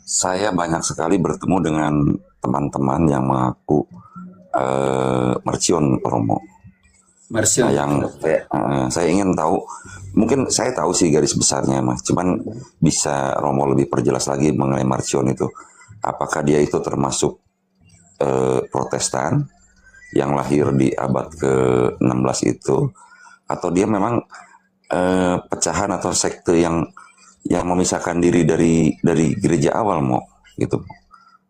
Saya banyak sekali bertemu dengan teman-teman yang mengaku mercion Romo. Nah, Marsion. saya ingin tahu, mungkin saya tahu sih garis besarnya, Mas. Cuman bisa Romo lebih perjelas lagi mengenai mercion itu. Apakah dia itu termasuk Protestan yang lahir di abad ke-16 itu, atau dia memang pecahan atau sekte yang memisahkan diri dari gereja awal, mau gitu?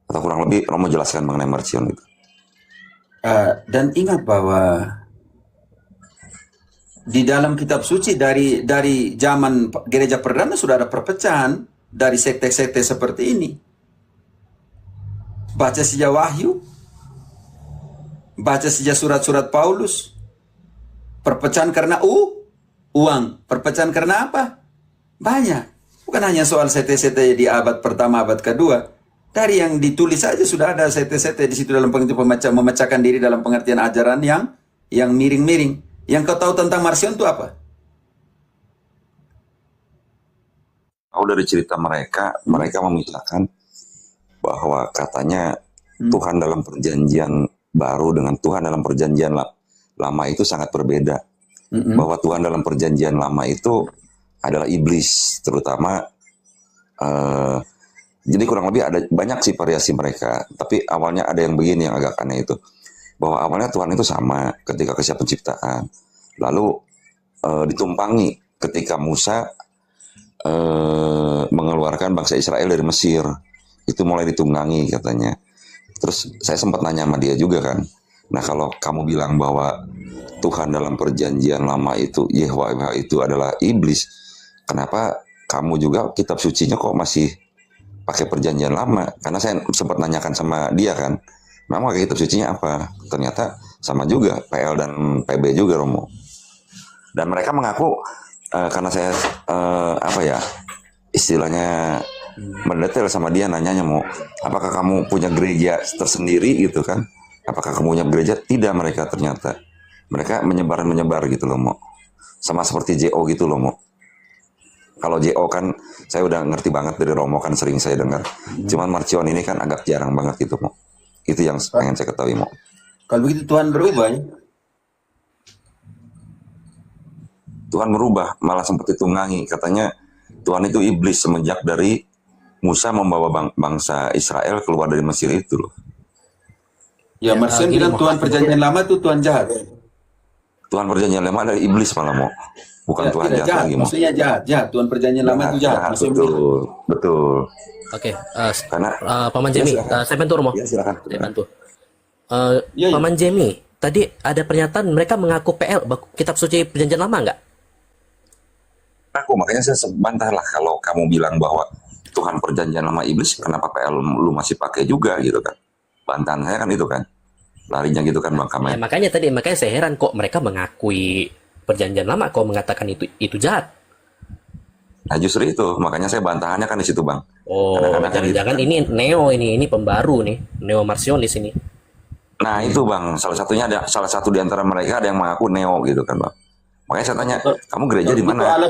Atau kurang lebih Romo jelaskan mengenai mercion itu. Dan ingat bahwa di dalam kitab suci dari zaman gereja perdana sudah ada perpecahan dari sekte-sekte seperti ini. Baca saja Wahyu, baca saja surat-surat Paulus. Perpecahan karena uang. Perpecahan karena apa? Banyak. Bukan hanya soal sekte-sekte di abad pertama, abad kedua. Dari yang ditulis saja sudah ada sekte-sekte di situ dalam pengertian memecahkan diri dalam pengertian ajaran yang miring-miring. Yang kau tahu tentang Marsion itu apa? Tahu dari cerita mereka, mereka memisahkan bahwa katanya Tuhan dalam perjanjian baru dengan Tuhan dalam perjanjian lama itu sangat berbeda. Bahwa Tuhan dalam perjanjian lama itu adalah iblis, terutama jadi kurang lebih ada banyak sih variasi mereka. Tapi awalnya ada yang begini yang agak aneh itu, bahwa awalnya Tuhan itu sama ketika kesia penciptaan, lalu ditumpangi ketika Musa mengeluarkan bangsa Israel dari Mesir, itu mulai ditunggangi katanya. Terus saya sempat nanya sama dia juga kan, nah kalau kamu bilang bahwa Tuhan dalam perjanjian lama itu Yehwa itu adalah iblis, kenapa kamu juga kitab sucinya kok masih pakai perjanjian lama? Karena saya sempat nanyakan sama dia kan, memang pakai kitab sucinya apa? Ternyata sama juga PL dan PB juga, Romo. Dan mereka mengaku karena saya apa ya istilahnya mendetail sama dia, nanyanya, mau apakah kamu punya gereja tersendiri gitu kan? Apakah kamu punya gereja? Tidak, mereka ternyata mereka menyebar gitu loh, mau sama seperti JO gitu loh, mau. Kalau JO kan saya udah ngerti banget dari Romo, kan sering saya dengar. Cuman Marcion ini kan agak jarang banget gitu, mau. Itu yang pengen saya ketahui, mau. Kalau begitu Tuhan berubah ya? Tuhan merubah, malah sempat ditunggangi. Katanya Tuhan itu iblis semenjak dari Musa membawa bangsa Israel keluar dari Mesir itu loh. Ya, Marsion Gini, bilang Tuhan perjanjian lama itu Tuhan jahat. Tuhan perjanjian lama dari iblis malah, mau. Bukan Ya, Tuhan tidak jahat jahat, lagi, mau. maksudnya jahat, jahat. Tuhan perjanjian lama itu jahat. Maksudnya begitu. Betul, betul. Oke, Karena Paman ya Jemi, silakan. saya bantu Romo. Ya silakan. Saya bantu. Iya, iya. Paman Jemi, tadi ada pernyataan mereka mengaku PL, kitab suci perjanjian lama nggak? Aku makanya saya bantah lah kalau kamu bilang bahwa Tuhan perjanjian lama iblis, kenapa PL lu masih pakai juga gitu kan? Bantahan saya kan itu kan. Larinya gitu kan, Bang Ya, Kamen. makanya saya heran kok mereka mengakui perjanjian lama, kok mengatakan itu jahat. Nah justru itu, makanya saya bantahannya kan di situ, Bang. Oh, Kadang-kadang kan gitu jangan-jangan kan. ini Neo, ini pembaru nih, Neo Marcionis ini. Nah itu, Bang, salah satu di antara mereka ada yang mengaku neo gitu kan, Bang. Makanya saya tanya, kamu gereja Kalau di begitu mana?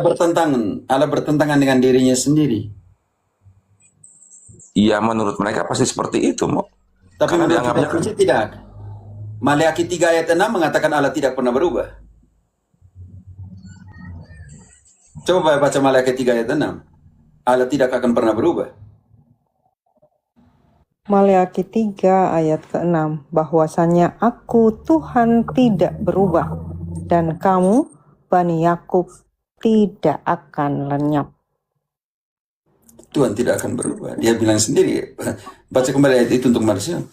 Allah bertentangan dengan dirinya sendiri. Iya, menurut mereka pasti seperti itu, mau. Tapi Karena menurut dianggapnya kitab kan, suci tidak. Maleakhi 3 ayat 6 mengatakan Allah tidak pernah berubah. Coba baca Maleakhi 3 ayat 6. Allah tidak akan pernah berubah. Maleakhi 3 ayat ke-6, bahwasanya aku Tuhan tidak berubah, dan kamu, Bani Yakub, tidak akan lenyap. Tuhan tidak akan berubah. Dia bilang sendiri. Baca kembali ayat itu untuk Marsion.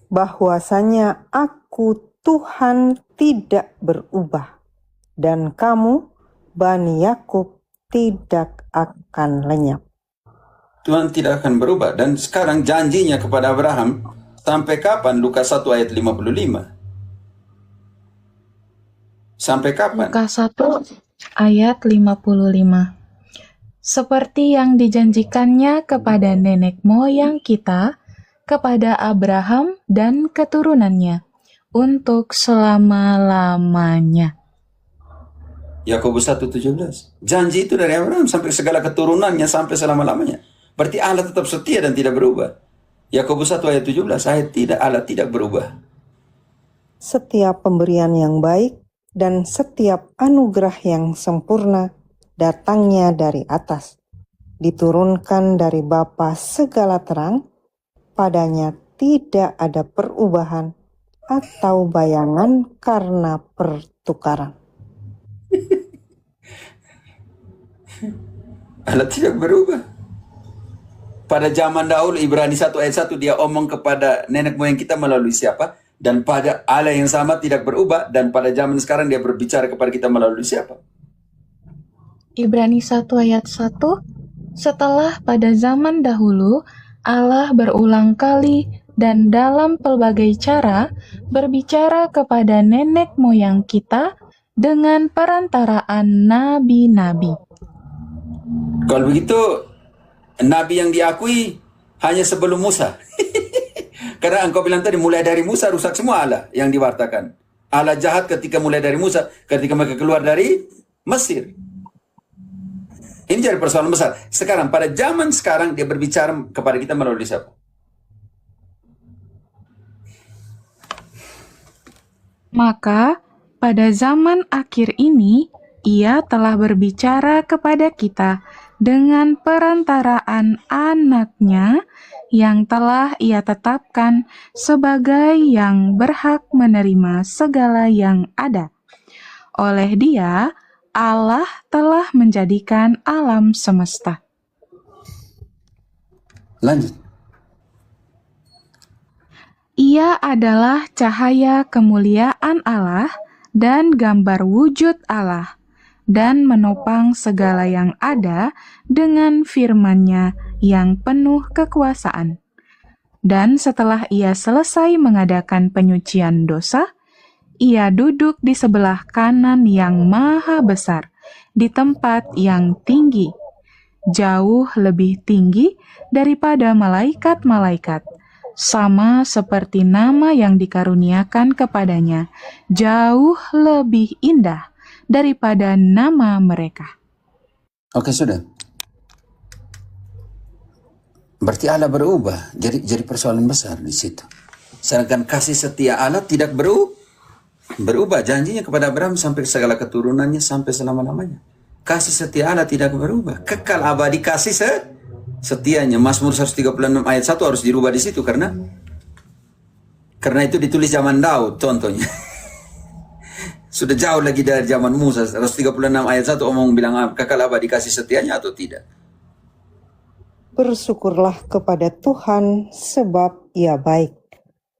Bahwasanya aku Tuhan tidak berubah, dan kamu, Bani Yakub, tidak akan lenyap. Tuhan tidak akan berubah. Dan sekarang janjinya kepada Abraham, sampai kapan? Lukas 1 ayat 55. Sampai kapan? Lukas 1 ayat 55. Seperti yang dijanjikannya kepada nenek moyang kita, kepada Abraham dan keturunannya, untuk selama-lamanya. Yakobus 1:17. Janji itu dari Abraham sampai segala keturunannya sampai selama-lamanya. Berarti Allah tetap setia dan tidak berubah. Yakobus 1 ayat 17, Allah tidak berubah. Setiap pemberian yang baik dan setiap anugerah yang sempurna datangnya dari atas, diturunkan dari Bapa segala terang, padanya tidak ada perubahan atau bayangan karena pertukaran. Allah tidak berubah. Pada zaman dahulu Ibrani 1 ayat 1 dia omong kepada nenek moyang kita melalui siapa? Dan pada Allah yang sama tidak berubah, dan pada zaman sekarang dia berbicara kepada kita melalui siapa? Ibrani 1 ayat 1, setelah pada zaman dahulu Allah berulang kali dan dalam pelbagai cara berbicara kepada nenek moyang kita dengan perantaraan nabi-nabi. Kalau begitu, nabi yang diakui hanya sebelum Musa. Karena engkau bilang tadi, mulai dari Musa rusak semua Allah yang diwartakan. Allah jahat ketika mulai dari Musa, ketika mereka keluar dari Mesir. Ini jadi persoalan besar. Sekarang, pada zaman sekarang, dia berbicara kepada kita melalui siapa? Maka, pada zaman akhir ini, Ia telah berbicara kepada kita dengan perantaraan Anak-Nya yang telah Ia tetapkan sebagai yang berhak menerima segala yang ada. Oleh Dia, Allah telah menjadikan alam semesta. Lanjut. Ia adalah cahaya kemuliaan Allah dan gambar wujud Allah, dan menopang segala yang ada dengan firman-Nya yang penuh kekuasaan. Dan setelah Ia selesai mengadakan penyucian dosa, Ia duduk di sebelah kanan yang maha besar, di tempat yang tinggi, jauh lebih tinggi daripada malaikat-malaikat, sama seperti nama yang dikaruniakan kepadanya, jauh lebih indah daripada nama mereka. Oke, sudah. Berarti Allah berubah. Jadi persoalan besar di situ. Sedangkan kasih setia Allah tidak berubah. Janjinya kepada Abraham sampai segala keturunannya sampai selama-lamanya. Kasih setia Allah tidak berubah. Kekal abadi kasih setianya. Mazmur 136 ayat 1 harus dirubah di situ karena itu ditulis zaman Daud contohnya. Sudah jauh lagi dari zaman Musa. 136 ayat 1 omong bilang kekal abadi kasih setianya atau tidak. Bersyukurlah kepada Tuhan sebab Ia baik,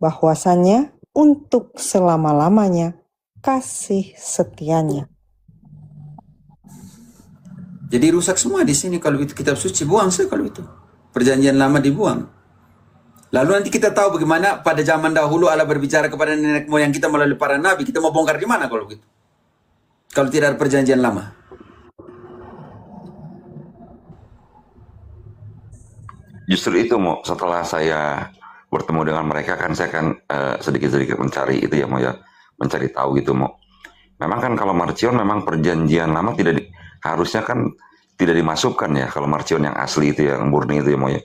bahwasanya untuk selama-lamanya kasih setianya. Jadi rusak semua di sini kalau itu kitab suci, buang saja kalau itu. Perjanjian lama dibuang. Lalu nanti kita tahu bagaimana pada zaman dahulu Allah berbicara kepada nenek moyang kita melalui para nabi. Kita mau bongkar di mana kalau begitu? Kalau tidak ada perjanjian lama. Justru itu mau setelah saya bertemu dengan mereka kan saya kan sedikit-sedikit mencari itu ya mau ya, mencari tahu gitu mau. Memang kan kalau Marcion memang perjanjian lama harusnya kan tidak dimasukkan ya kalau Marcion yang asli itu yang murni itu ya mau ya.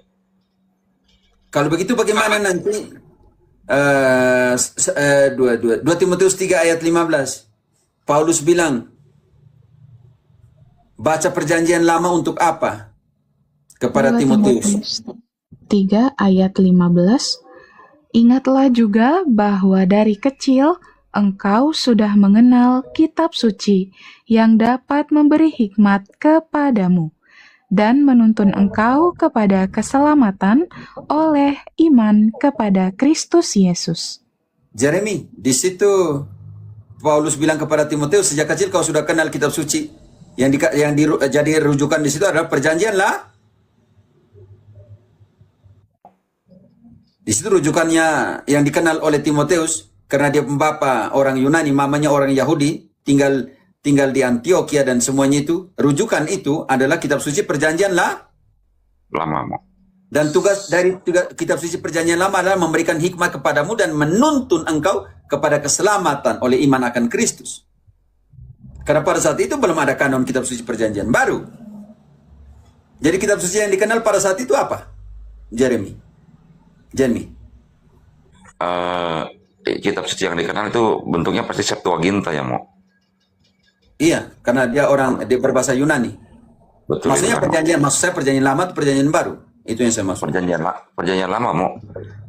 Kalau begitu bagaimana nanti 2 Timotius 3 ayat 15. Paulus bilang, baca perjanjian lama untuk apa? Kepada 2 Timotius. 3 ayat 15. Ingatlah juga bahwa dari kecil engkau sudah mengenal kitab suci yang dapat memberi hikmat kepadamu dan menuntun engkau kepada keselamatan oleh iman kepada Kristus Yesus. Jeremy, di situ Paulus bilang kepada Timotius, sejak kecil kau sudah kenal kitab suci. Jadi rujukan di situ adalah perjanjian lah. Di situ rujukannya yang dikenal oleh Timotius karena dia pembapa orang Yunani, mamanya orang Yahudi, tinggal di Antioquia dan semuanya itu. Rujukan itu adalah kitab suci perjanjian Lama. Dan tugas dari kitab suci perjanjian lama adalah memberikan hikmat kepadamu dan menuntun engkau kepada keselamatan oleh iman akan Kristus. Karena pada saat itu belum ada kanon kitab suci perjanjian baru. Jadi kitab suci yang dikenal pada saat itu apa? Jeremy. Kitab suci yang dikenal itu bentuknya pasti Septuaginta ya, Mo. Iya, karena dia berbahasa Yunani. Betul. Maksudnya maksud saya perjanjian lama atau perjanjian baru? Itu yang saya maksud. Perjanjian lama, Mo.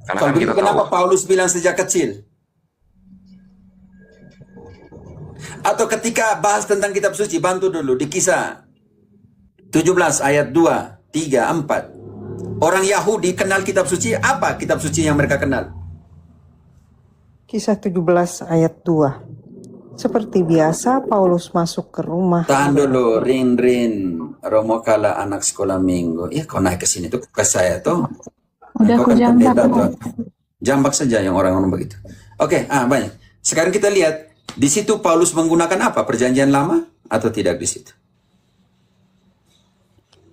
Karena Kalau kan begitu kita kenapa tahu Paulus bilang sejak kecil? Atau ketika bahas tentang kitab suci, bantu dulu di Kisah 17 ayat 2, 3, 4. Orang Yahudi kenal kitab suci, apa kitab suci yang mereka kenal? Kisah 17 ayat 2. Seperti biasa Paulus masuk ke rumah. Tahan dulu, Rin, Romo Kala anak sekolah minggu. Ya kau naik ke sini tuh ke saya tuh. Udah Kau aku kan jambak. pendeta tuh. Jambak saja yang orang-orang begitu. Oke, banyak. Sekarang kita lihat di situ Paulus menggunakan apa? Perjanjian lama atau tidak di situ?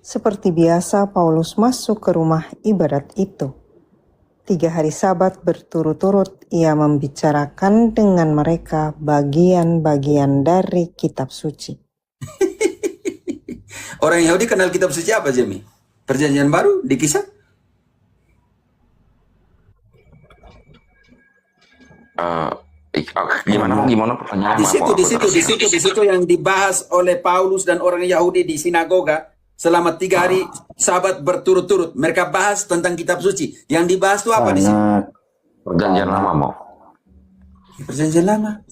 Seperti biasa Paulus masuk ke rumah ibadat itu. 3 hari Sabat berturut-turut ia membicarakan dengan mereka bagian-bagian dari kitab suci. Orang Yahudi kenal kitab suci apa, Jemi? Perjanjian baru di Kisah? gimana pertanyaannya? Di situ yang dibahas oleh Paulus dan orang Yahudi di sinagoga selama 3 hari Sabat berturut-turut. Mereka bahas tentang kitab suci. Yang dibahas itu apa di sini? Perjanjian lama, Mo. Perjanjian lama.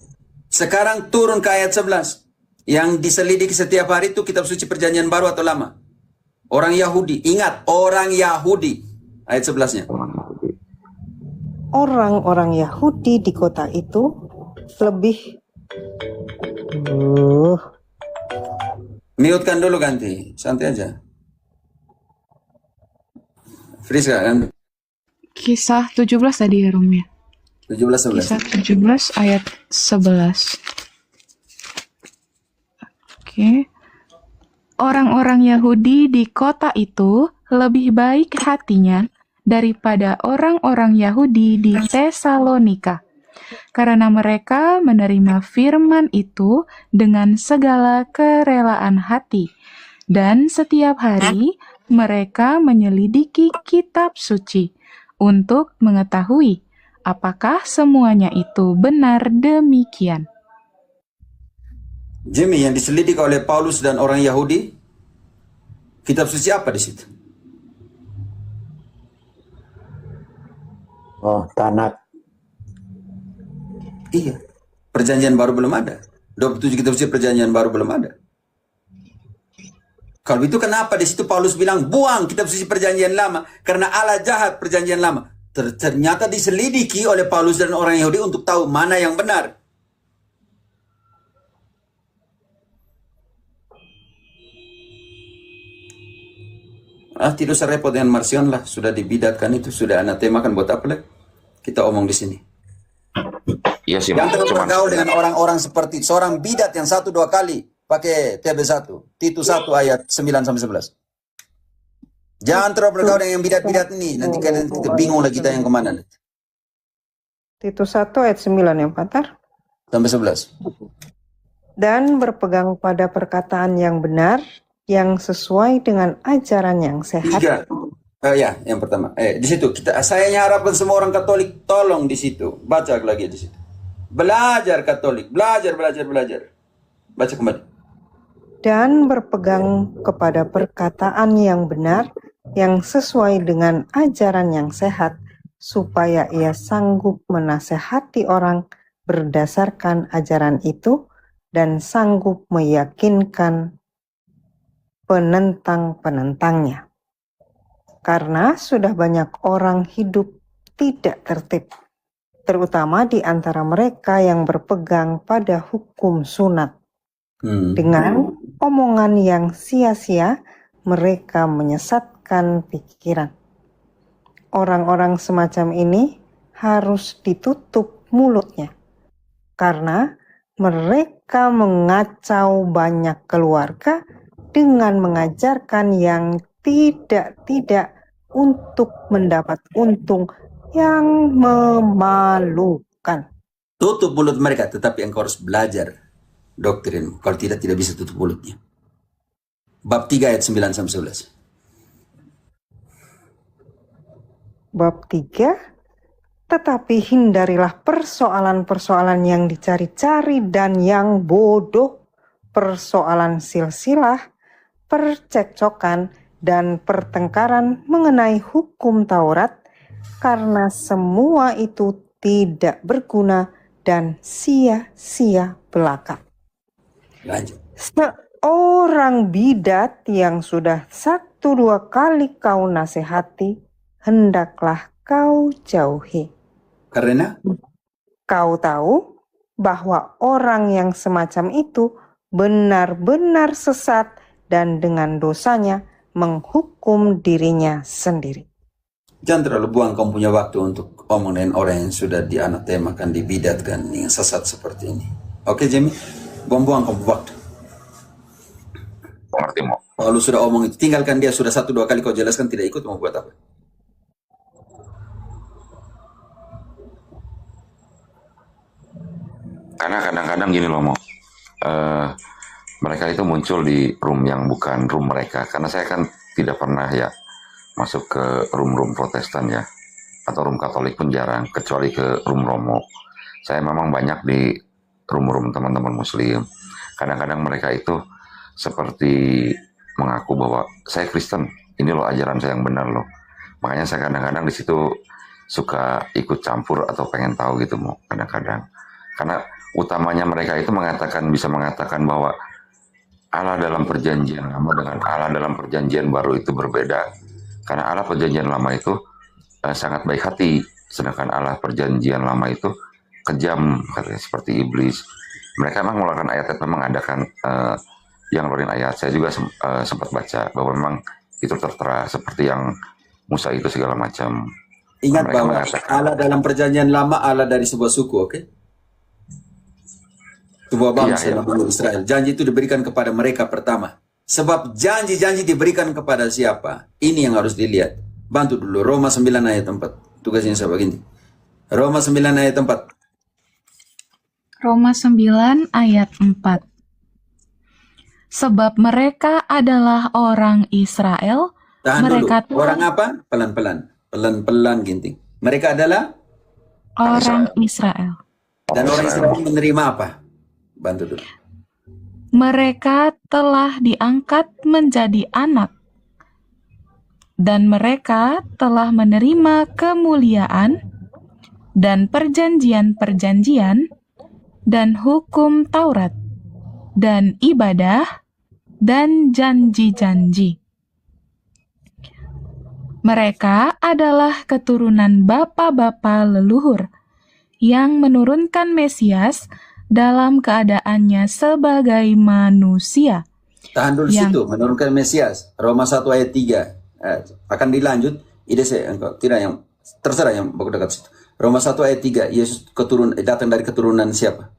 Sekarang turun ke ayat 11. Yang diselidiki setiap hari itu kitab suci perjanjian baru atau lama? Orang Yahudi. Ingat, orang Yahudi. Ayat 11-nya. Orang-orang Yahudi di kota itu lebih Mute-kan dulu ganti. Santai aja. Friska kan? Kisah 17 tadi ya, Rom ya? 17-11. Kisah 17 ayat 11. Oke. Orang-orang Yahudi di kota itu lebih baik hatinya daripada orang-orang Yahudi di Tesalonika, karena mereka menerima firman itu dengan segala kerelaan hati, dan setiap hari mereka menyelidiki kitab suci untuk mengetahui apakah semuanya itu benar demikian. Jimmy, yang diselidik oleh Paulus dan orang Yahudi, kitab suci apa di situ? Oh, Tanakh. Iya. Perjanjian baru belum ada. 27 kitab suci perjanjian baru belum ada. Kalau itu kenapa di situ Paulus bilang buang kitab suci perjanjian lama karena Allah jahat perjanjian lama. Ternyata diselidiki oleh Paulus dan orang Yahudi untuk tahu mana yang benar. Tidak usah repot dengan Marsion lah. Sudah dibidatkan itu, sudah anatemakan buat apa lagi? Kita omong di sini. Iya sih, Jangan terlalu bergaul dengan orang-orang seperti seorang bidat yang 1-2 kali pakai TB1. Titus 1 ayat 9-11. Jangan terlalu bergaul dengan yang bidat-bidat ini. Nanti kalian bingung lah kita yang kemana. Titus 1 ayat 9 yang Patar. Sampai 11. Dan berpegang pada perkataan yang benar, yang sesuai dengan ajaran yang sehat. 3. Ya, yang pertama. Di situ saya harapkan semua orang Katolik tolong di situ. Baca lagi di situ. Belajar Katolik, belajar. Baca kembali. Dan berpegang kepada perkataan yang benar, yang sesuai dengan ajaran yang sehat, supaya ia sanggup menasehati orang berdasarkan ajaran itu, dan sanggup meyakinkan penentang-penentangnya. Karena sudah banyak orang hidup tidak tertib, terutama di antara mereka yang berpegang pada hukum sunat. Dengan omongan yang sia-sia, mereka menyesatkan pikiran. Orang-orang semacam ini harus ditutup mulutnya, karena mereka mengacau banyak keluarga dengan mengajarkan yang tidak untuk mendapat untung yang memalukan. Tutup mulut mereka, tetapi engkau harus belajar doktrin. Kalau tidak bisa tutup mulutnya. Bab 3 ayat 9-11. Bab 3, tetapi hindarilah persoalan-persoalan yang dicari-cari dan yang bodoh, persoalan silsilah, percekcokan, dan pertengkaran mengenai hukum Taurat, karena semua itu tidak berguna dan sia-sia belaka. Lanjut. Seorang bidat yang sudah 1-2 kali kau nasihati, hendaklah kau jauhi. Karena Kau tahu bahwa orang yang semacam itu benar-benar sesat dan dengan dosanya menghukum dirinya sendiri. jangan terlalu buang kamu punya waktu untuk omong dengan orang yang sudah dianatemakan, dibidatkan, yang sesat seperti ini. Oke, Jamie? Buang-buang kamu waktu. Mengerti mau? Kalau sudah omong itu, tinggalkan dia. Sudah 1-2 kali kau jelaskan tidak ikut, mau buat apa? Karena kadang-kadang gini loh, mau mereka itu muncul di room yang bukan room mereka. Karena saya kan tidak pernah ya masuk ke room-room Protestan ya, atau room Katolik pun jarang, kecuali ke room Romo. Saya memang banyak di room-room teman-teman Muslim. Kadang-kadang mereka itu seperti mengaku bahwa saya Kristen, ini loh ajaran saya yang benar loh. Makanya saya kadang-kadang di situ suka ikut campur atau pengen tahu gitu mau kadang-kadang. Karena utamanya mereka itu bisa mengatakan bahwa Allah dalam perjanjian lama dengan Allah dalam perjanjian baru itu berbeda. Karena Allah perjanjian lama itu sangat baik hati, sedangkan Allah perjanjian lama itu kejam, katanya seperti iblis. Mereka memang mengeluarkan ayat memang adakan yang ngeluarin ayat. Saya juga sempat baca bahwa memang itu tertera seperti yang Musa itu segala macam. Ingat Mereka bahwa mengatakan Allah dalam perjanjian lama, Allah dari sebuah suku, oke? Sebuah bangsa Iya, namanya Israel. Janji itu diberikan kepada mereka pertama. Sebab janji-janji diberikan kepada siapa? Ini yang harus dilihat. Bantu dulu Roma 9 ayat 4. Tugasnya saya begini. Roma 9 ayat 4. Roma 9 ayat 4. Sebab mereka adalah orang Israel. Tahan Mereka dulu. Orang apa? Pelan-pelan. Pelan-pelan, Ginting. Mereka adalah orang Israel. dan orang Israel menerima apa? Bantu dulu. Mereka telah diangkat menjadi anak, dan mereka telah menerima kemuliaan dan perjanjian-perjanjian dan hukum Taurat dan ibadah dan janji-janji. Mereka adalah keturunan bapa-bapa leluhur yang menurunkan Mesias dalam keadaannya sebagai manusia. Tahan dulu situ, menurunkan Mesias. Roma 1 ayat 3. Akan dilanjut. Ide saya, engkau tidak yang terserah yang baku dekat situ. Roma 1 ayat 3. Yesus datang dari keturunan siapa?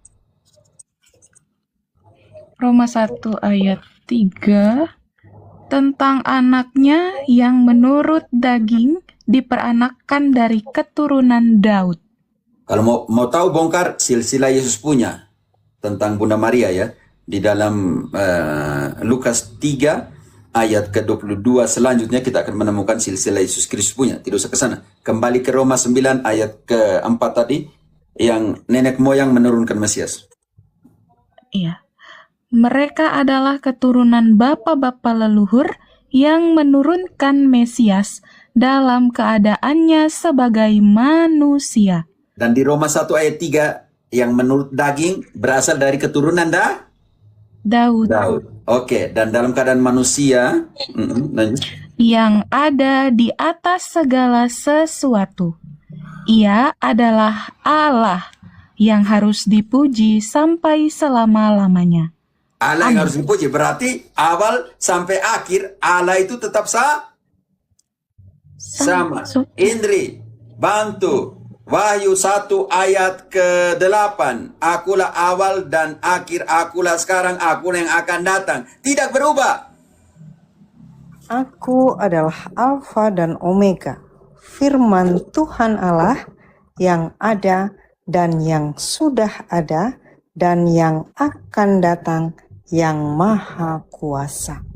Roma 1 ayat 3 tentang anaknya yang menurut daging diperanakkan dari keturunan Daud. Kalau mau tahu bongkar silsilah Yesus punya tentang Bunda Maria ya, di dalam Lukas 3 ayat ke-22 selanjutnya kita akan menemukan silsilah Yesus Kristus punya. Tidak usah ke sana. Kembali ke Roma 9 ayat ke-4 tadi yang nenek moyang menurunkan Mesias. Iya. Mereka adalah keturunan bapa-bapa leluhur yang menurunkan Mesias dalam keadaannya sebagai manusia. Dan di Roma 1 ayat 3 yang menurut daging berasal dari keturunan Daud. Oke, dan dalam keadaan manusia yang ada di atas segala sesuatu. Ia adalah Allah yang harus dipuji sampai selama-lamanya. Allah yang harus dipuji, berarti awal sampai akhir Allah itu tetap sama. Indri, bantu. Wahyu 1 ayat ke-8. Akulah awal dan akhir, akulah sekarang, akulah yang akan datang. Tidak berubah. Aku adalah Alfa dan Omega, firman Tuhan Allah yang ada dan yang sudah ada dan yang akan datang, yang maha kuasa.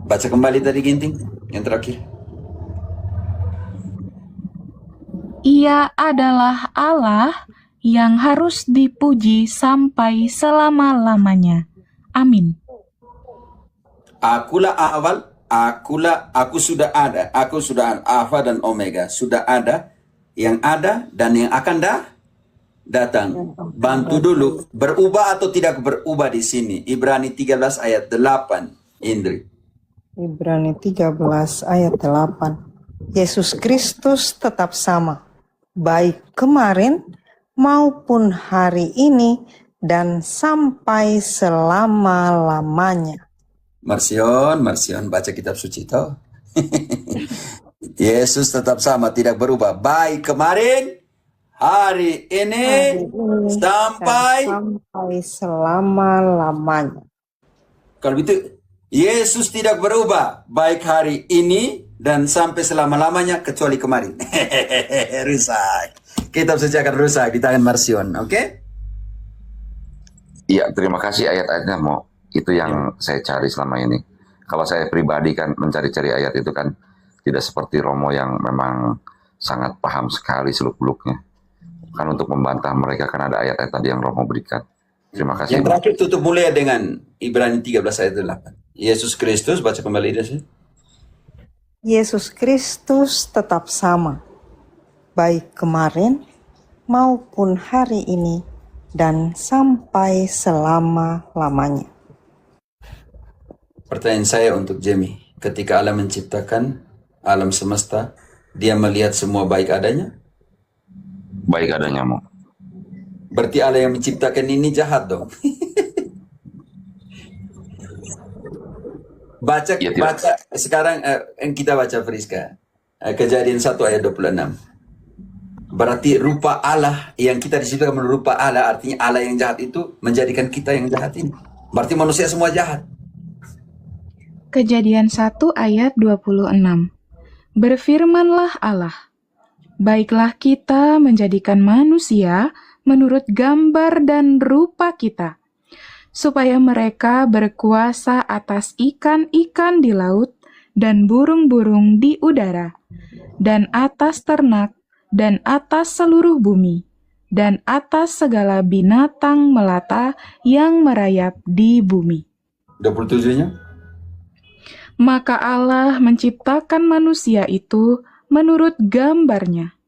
Baca kembali tadi Ginting, yang terakhir. Ia adalah Allah yang harus dipuji sampai selama-lamanya. Amin. Akulah awal, aku sudah ada, Alfa dan Omega, sudah ada, yang ada dan yang akan datang. Bantu dulu, berubah atau tidak berubah di sini. Ibrani 13 ayat 8, Indri. Ibrani 13 ayat 8. Yesus Kristus tetap sama, baik kemarin maupun hari ini dan sampai selama-lamanya. Marsion, baca kitab suci toh. Yesus tetap sama, tidak berubah. Baik kemarin, hari ini, sampai selama-lamanya. Kalau itu, Yesus tidak berubah. Baik hari ini dan sampai selama-lamanya kecuali kemarin. Rusak. Kitab suci akan rusak di tangan Marsion, oke? Iya, terima kasih ayat-ayatnya mau. Itu yang saya cari selama ini. Kalau saya pribadi kan mencari-cari ayat itu kan tidak seperti Romo yang memang sangat paham sekali seluk-beluknya. Kan untuk membantah mereka kan ada ayat-ayat tadi yang Romo berikan. Terima kasih. Yang terakhir tutup mulia dengan Ibrani 13 ayat 8. Yesus Kristus, baca kembali dia sih. Yesus Kristus tetap sama, baik kemarin maupun hari ini dan sampai selama-lamanya. Pertanyaan saya untuk Jamie, ketika Allah menciptakan alam semesta, dia melihat semua baik adanya? Baik adanya mau. Berarti Allah yang menciptakan ini jahat dong. Baca sekarang kita baca Friska. Kejadian 1 ayat 26. Berarti rupa Allah yang kita diciptakan menurut rupa Allah, artinya Allah yang jahat itu menjadikan kita yang jahat ini. Berarti manusia semua jahat. Kejadian 1 ayat 26. Berfirmanlah Allah, baiklah kita menjadikan manusia menurut gambar dan rupa kita, supaya mereka berkuasa atas ikan-ikan di laut dan burung-burung di udara, dan atas ternak, dan atas seluruh bumi, dan atas segala binatang melata yang merayap di bumi. 27-nya? Maka Allah menciptakan manusia itu menurut gambarnya.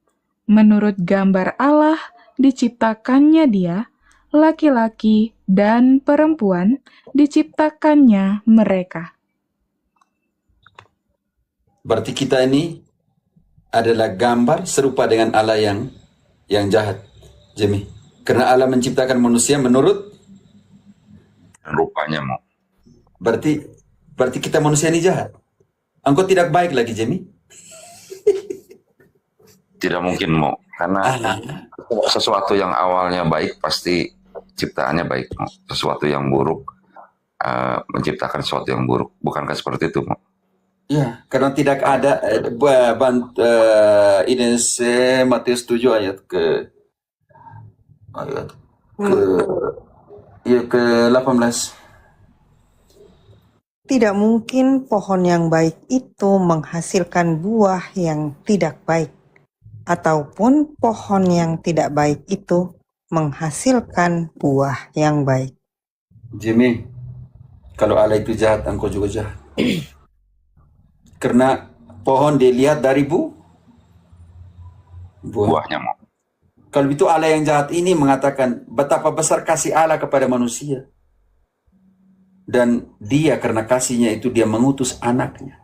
Menurut gambar Allah diciptakannya dia, laki-laki dan perempuan diciptakannya mereka. Berarti kita ini adalah gambar serupa dengan Allah yang jahat, Jamie. Karena Allah menciptakan manusia menurut Rupanya mau. Berarti kita manusia ini jahat. Engkau tidak baik lagi, Jamie. Tidak mungkin mau. Karena sesuatu yang awalnya baik pasti ciptaannya baik. Mau. Sesuatu yang buruk menciptakan sesuatu yang buruk. Bukankah seperti itu mau? Ya, karena tidak ada ini Matius 7 ayat ke 18. Tidak mungkin pohon yang baik itu menghasilkan buah yang tidak baik, ataupun pohon yang tidak baik itu menghasilkan buah yang baik. Jimmy, kalau Allah itu jahat, engkau juga jahat. Karena pohon dilihat dari Buahnya mau. Kalau itu Allah yang jahat ini mengatakan betapa besar kasih Allah kepada manusia. Dan dia karena kasihnya itu dia mengutus anaknya.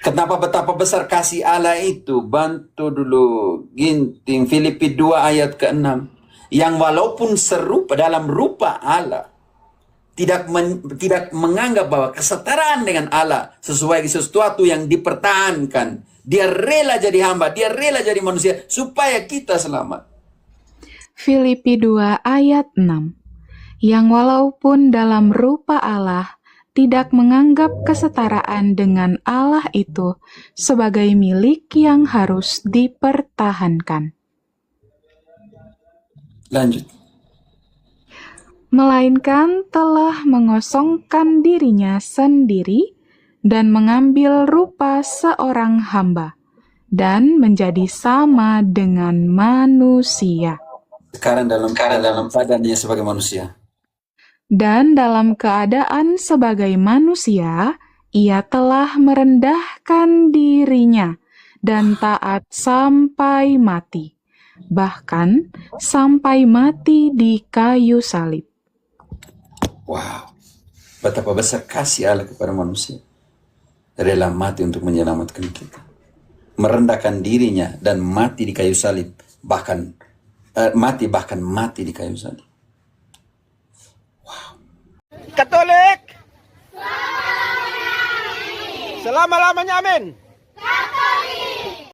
Kenapa betapa besar kasih Allah itu? Bantu dulu ginting Filipi 2 ayat ke-6. Yang walaupun serupa dalam rupa Allah, tidak menganggap bahwa kesetaraan dengan Allah sesuai sesuatu yang dipertahankan. Dia rela jadi hamba, dia rela jadi manusia supaya kita selamat. Filipi 2 ayat 6. Yang walaupun dalam rupa Allah tidak menganggap kesetaraan dengan Allah itu sebagai milik yang harus dipertahankan. Lanjut. Melainkan telah mengosongkan dirinya sendiri dan mengambil rupa seorang hamba, dan menjadi sama dengan manusia. Sekarang dalam badannya sebagai manusia. Dan dalam keadaan sebagai manusia, ia telah merendahkan dirinya dan taat sampai mati, bahkan sampai mati di kayu salib. Wow, betapa besar kasih Allah kepada manusia. Rela mati untuk menyelamatkan kita. Merendahkan dirinya dan mati di kayu salib. Bahkan mati di kayu salib. Katolik. Selama-lamanya amin.